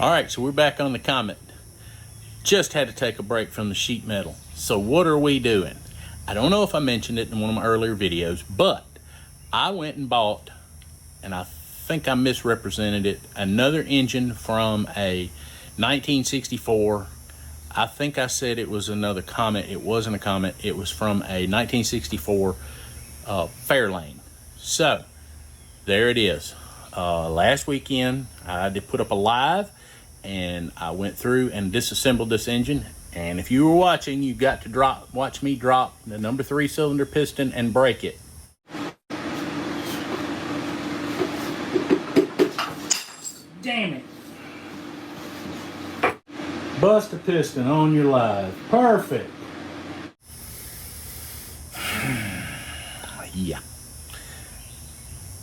All right, so we're back on the Comet. Just had to take a break from the sheet metal. So what are we doing? I don't know if I mentioned it in one of my earlier videos, but I went and bought, and I think I misrepresented it, another engine from a 1964. I think I said it was another Comet. It wasn't a Comet. It was from a 1964 Fairlane. So there it is. Last weekend I did put up a live, and I went through and disassembled this engine. And if you were watching, you got to watch me drop the number 3 cylinder piston and break it. Damn it. Bust a piston on your live. Perfect. Yeah.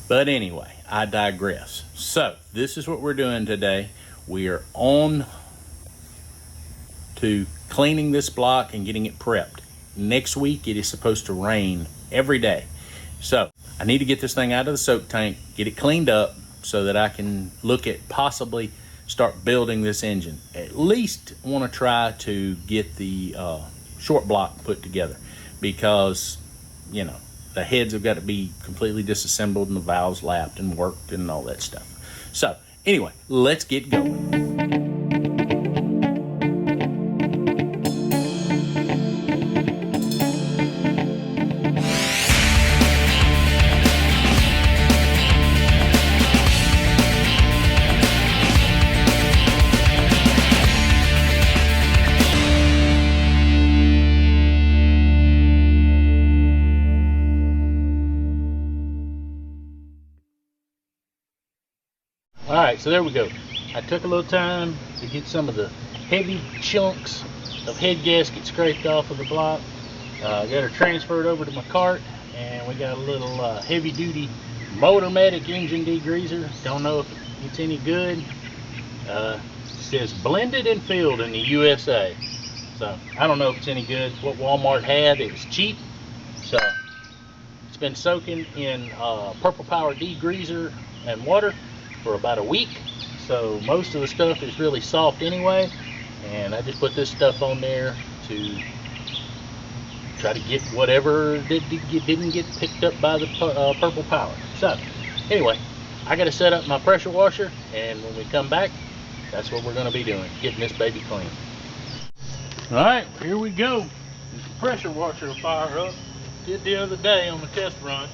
But anyway, I digress. So this is what we're doing today. We are on to cleaning this block and getting it prepped. Next week it is supposed to rain every day. So I need to get this thing out of the soak tank, get it cleaned up so that I can look at possibly start building this engine. At least want to try to get the short block put together, because you know the heads have got to be completely disassembled and the valves lapped and worked and all that stuff. So anyway, let's get going. All right, so there we go. I took a little time to get some of the heavy chunks of head gasket scraped off of the block. Got her transferred over to my cart, and we got a little heavy duty Motormatic engine degreaser. Don't know if it's any good. It says blended and filled in the USA. So I don't know if it's any good. What Walmart had, it was cheap. So it's been soaking in Purple Power degreaser and water for about a week, so most of the stuff is really soft anyway, and I just put this stuff on there to try to get whatever didn't get picked up by the Purple Power. So anyway, I got to set up my pressure washer, and when we come back, that's what we're going to be doing, getting this baby clean. All right, here we go. The pressure washer will fire up. Did the other day on the test run.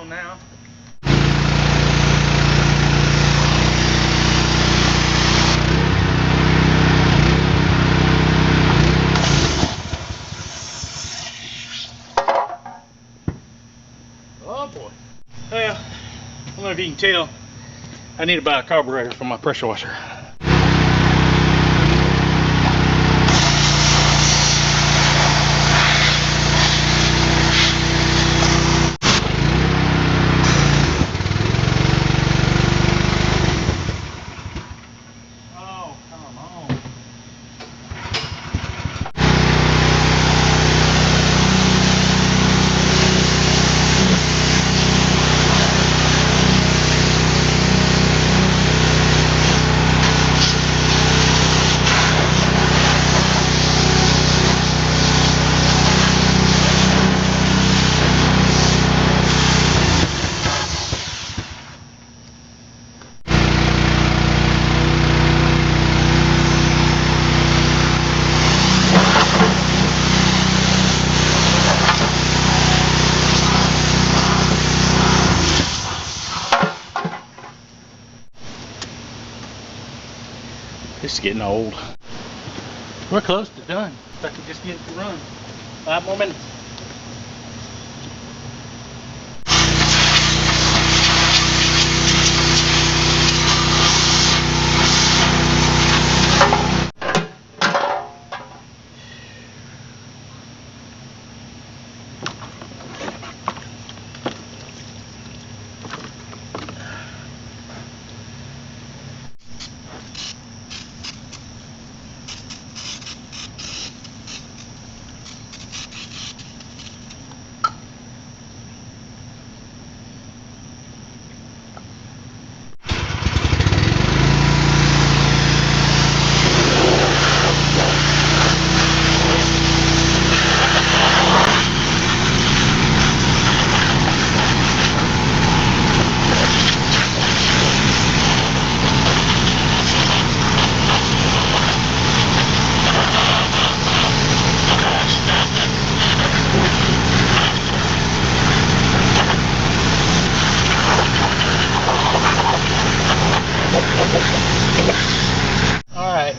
on now. Oh boy. Well, I don't know if you can tell, I need to buy a carburetor for my pressure washer. This is getting old. We're close to done. If I could just get it to run. 5 more minutes.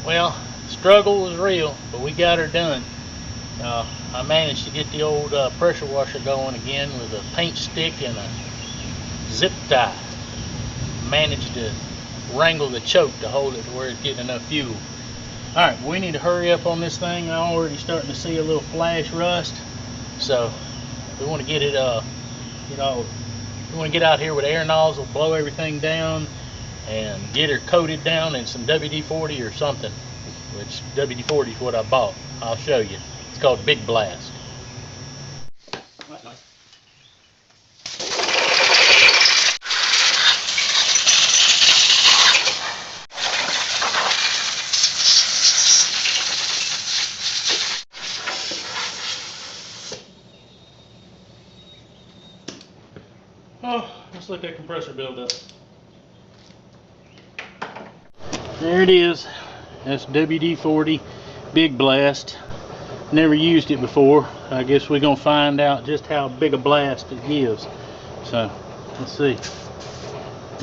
Well, struggle was real, but we got her done. I managed to get the old pressure washer going again with a paint stick and a zip tie. Managed to wrangle the choke to hold it to where it's getting enough fuel. Alright, we need to hurry up on this thing. I'm already starting to see a little flash rust. So we want to get it, we want to get out here with air nozzle, blow everything down, and get her coated down in some WD-40 or something, which WD-40 is what I bought. I'll show you. It's called Big Blast. Oh, let's let that compressor build up. There it is. That's WD-40 Big Blast. Never used it before. I guess we're gonna find out just how big a blast it gives. So let's see.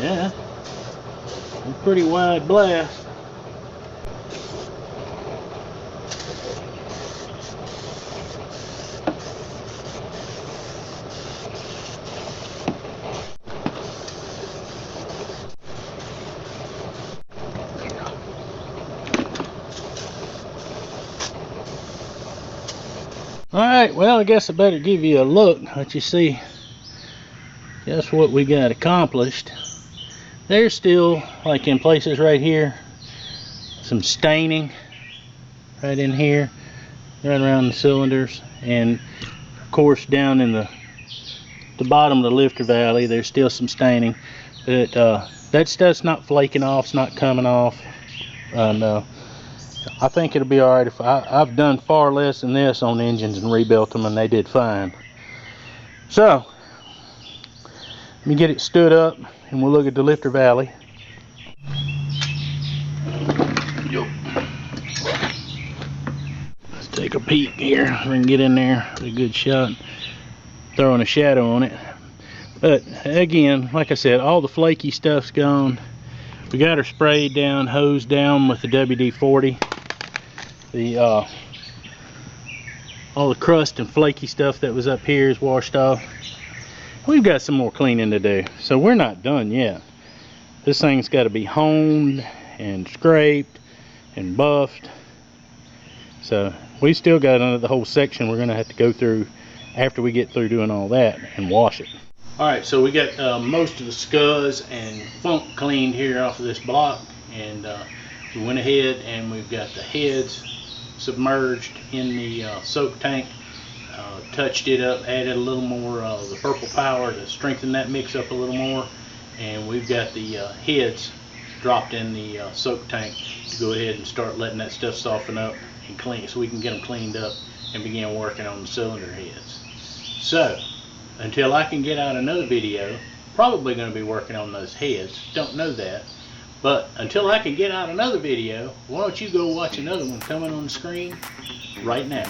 Yeah, a pretty wide blast. Alright, well, I guess I better give you a look, let you see just what we got accomplished. There's still, like in places right here, some staining right in here, right around the cylinders, and of course down in the bottom of the lifter valley there's still some staining, but that stuff's not flaking off, it's not coming off, and I think it'll be alright. If I've done far less than this on engines and rebuilt them, and they did fine. So let me get it stood up and we'll look at the lifter valley. Let's take a peek here. We can get in there with a good shot, throwing a shadow on it. But again, like I said, all the flaky stuff's gone. We got her sprayed down, hosed down with the WD-40. All the crust and flaky stuff that was up here is washed off. We've got some more cleaning to do, so we're not done yet. This thing's got to be honed and scraped and buffed. So we still got under the whole section we're going to have to go through after we get through doing all that and wash it. Alright, so we got most of the scuzz and funk cleaned here off of this block, and we went ahead and we've got the heads submerged in the soak tank, touched it up, added a little more of the purple power to strengthen that mix up a little more, and we've got the heads dropped in the soak tank to go ahead and start letting that stuff soften up and clean, so we can get them cleaned up and begin working on the cylinder heads. So until I can get out another video, probably going to be working on those heads, don't know that, but until I can get out another video, why don't you go watch another one coming on the screen right now.